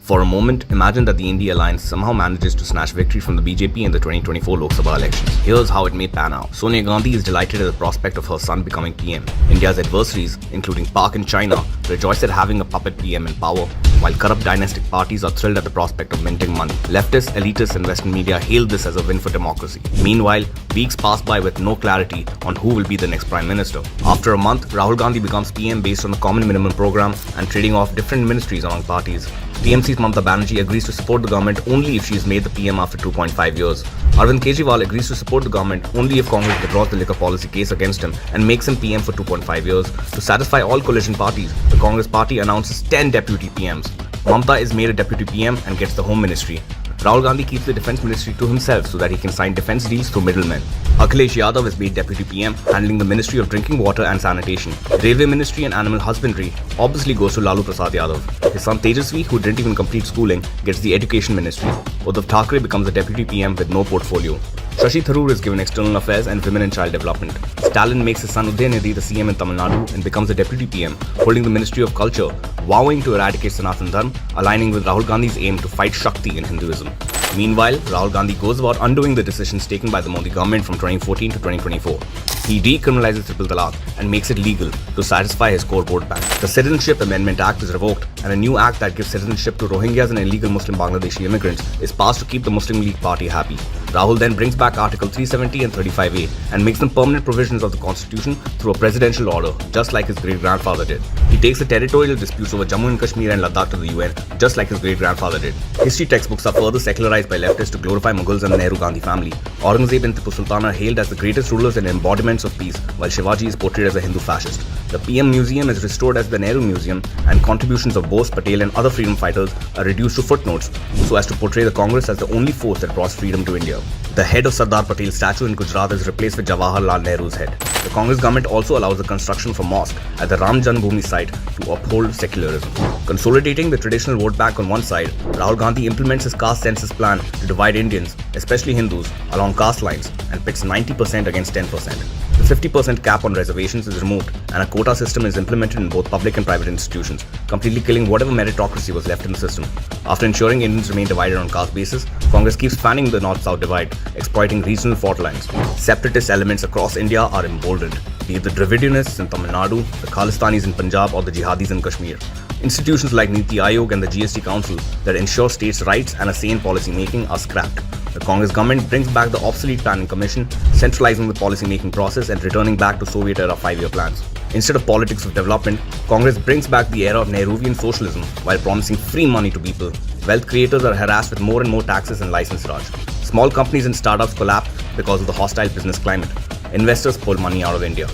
For a moment, imagine that the I.N.D.I alliance somehow manages to snatch victory from the BJP in the 2024 Lok Sabha elections. Here's how it may pan out. Sonia Gandhi is delighted at the prospect of her son becoming PM. India's adversaries, including Pak and China, rejoice at having a puppet PM in power, while corrupt dynastic parties are thrilled at the prospect of minting money. Leftists, elitists and Western media hail this as a win for democracy. Meanwhile, weeks pass by with no clarity on who will be the next Prime Minister. After a month, Rahul Gandhi becomes PM based on the Common Minimum Program and trading off different ministries among parties. TMC's Mamata Banerjee agrees to support the government only if she is made the PM after 2.5 years. Arvind Kejriwal agrees to support the government only if Congress withdraws the liquor policy case against him and makes him PM for 2.5 years. To satisfy all coalition parties, the Congress party announces 10 deputy PMs. Mamata is made a deputy PM and gets the Home Ministry. Rahul Gandhi keeps the Defence Ministry to himself so that he can sign defence deals through middlemen. Akhilesh Yadav is made Deputy PM, handling the Ministry of Drinking Water and Sanitation. Railway Ministry and Animal Husbandry obviously goes to Lalu Prasad Yadav. His son Tejasvi, who didn't even complete schooling, gets the Education Ministry. Uddhav Thackeray becomes the Deputy PM with no portfolio. Shashi Tharoor is given External Affairs and Women and Child Development. Stalin makes his son Udayanithi the CM in Tamil Nadu and becomes the Deputy PM, holding the Ministry of Culture, vowing to eradicate Sanatan Dharma, aligning with Rahul Gandhi's aim to fight Shakti in Hinduism. Meanwhile, Rahul Gandhi goes about undoing the decisions taken by the Modi government from 2014 to 2024. He decriminalizes triple talaq and makes it legal to satisfy his core vote bank. The Citizenship Amendment Act is revoked and a new act that gives citizenship to Rohingyas and illegal Muslim Bangladeshi immigrants is passed to keep the Muslim League Party happy. Rahul then brings back Article 370 and 35A and makes them permanent provisions of the constitution through a presidential order, just like his great-grandfather did. He takes the territorial disputes over Jammu and Kashmir and Ladakh to the UN, just like his great-grandfather did. History textbooks are further secularized by leftists to glorify Mughals and the Nehru-Gandhi family. Aurangzeb and Tipu Sultan are hailed as the greatest rulers and embodiments of peace, while Shivaji is portrayed as a Hindu fascist. The PM Museum is restored as the Nehru Museum, and contributions of Bose, Patel and other freedom fighters are reduced to footnotes so as to portray the Congress as the only force that brought freedom to India. The head of Sardar Patel's statue in Gujarat is replaced with Jawaharlal Nehru's head. The Congress government also allows the construction of a mosque at the Ram Janmabhoomi site to uphold secularism. Consolidating the traditional vote bank on one side, Rahul Gandhi implements his caste census plan to divide Indians, especially Hindus, along caste lines and pits 90% against 10%. The 50% cap on reservations is removed and a quota system is implemented in both public and private institutions, completely killing whatever meritocracy was left in the system. After ensuring Indians remain divided on caste basis, Congress keeps fanning the north-south divide, exploiting regional fault lines. Separatist elements across India are emboldened, be it the Dravidianists in Tamil Nadu, the Khalistanis in Punjab or the Jihadis in Kashmir. Institutions like I.N.D.I Ayog and the GST Council that ensure states' rights and a sane policy making are scrapped. The Congress government brings back the obsolete Planning Commission, centralizing the policy-making process and returning back to Soviet-era 5-year plans. Instead of politics of development, Congress brings back the era of Nehruvian socialism while promising free money to people. Wealth creators are harassed with more and more taxes and license raj. Small companies and startups collapse because of the hostile business climate. Investors pull money out of India.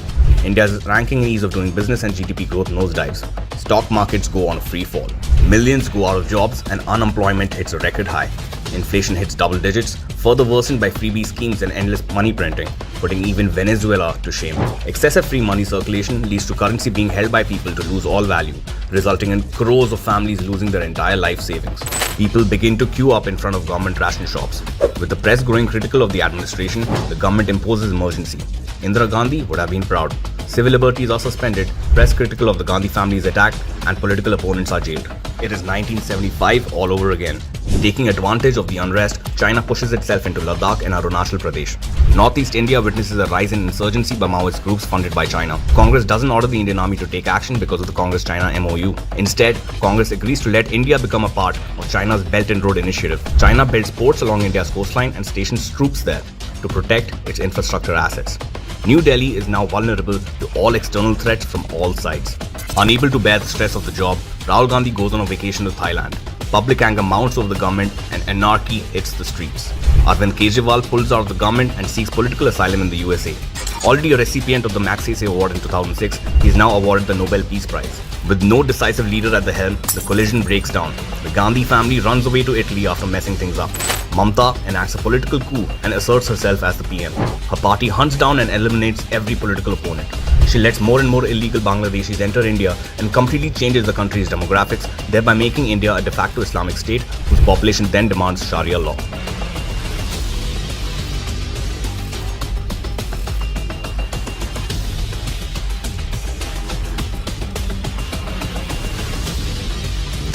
India's ranking in ease of doing business and GDP growth nosedives. Stock markets go on a free fall. Millions go out of jobs and unemployment hits a record high. Inflation hits double digits, further worsened by freebie schemes and endless money printing, putting even Venezuela to shame. Excessive free money circulation leads to currency being held by people to lose all value, resulting in crores of families losing their entire life savings. People begin to queue up in front of government ration shops. With the press growing critical of the administration, the government imposes emergency. Indira Gandhi would have been proud. Civil liberties are suspended, press critical of the Gandhi family is attacked, and political opponents are jailed. It is 1975 all over again. Taking advantage of the unrest, China pushes itself into Ladakh and Arunachal Pradesh. Northeast India witnesses a rise in insurgency by Maoist groups funded by China. Congress doesn't order the Indian army to take action because of the Congress-China MOU. Instead, Congress agrees to let India become a part of China's Belt and Road Initiative. China builds ports along India's coastline and stations troops there to protect its infrastructure assets. New Delhi is now vulnerable to all external threats from all sides. Unable to bear the stress of the job, Rahul Gandhi goes on a vacation to Thailand. Public anger mounts over the government and anarchy hits the streets. Arvind Kejriwal pulls out of the government and seeks political asylum in the USA. Already a recipient of the Magsaysay Award in 2006, he is now awarded the Nobel Peace Prize. With no decisive leader at the helm, the collision breaks down. The Gandhi family runs away to Italy after messing things up. Mamata enacts a political coup and asserts herself as the PM. Her party hunts down and eliminates every political opponent. She lets more and more illegal Bangladeshis enter India and completely changes the country's demographics, thereby making India a de facto Islamic state whose population then demands Sharia law.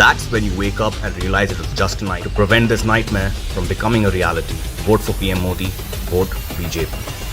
That's when you wake up and realize it was just a night. To prevent this nightmare from becoming a reality, vote for PM Modi, vote BJP.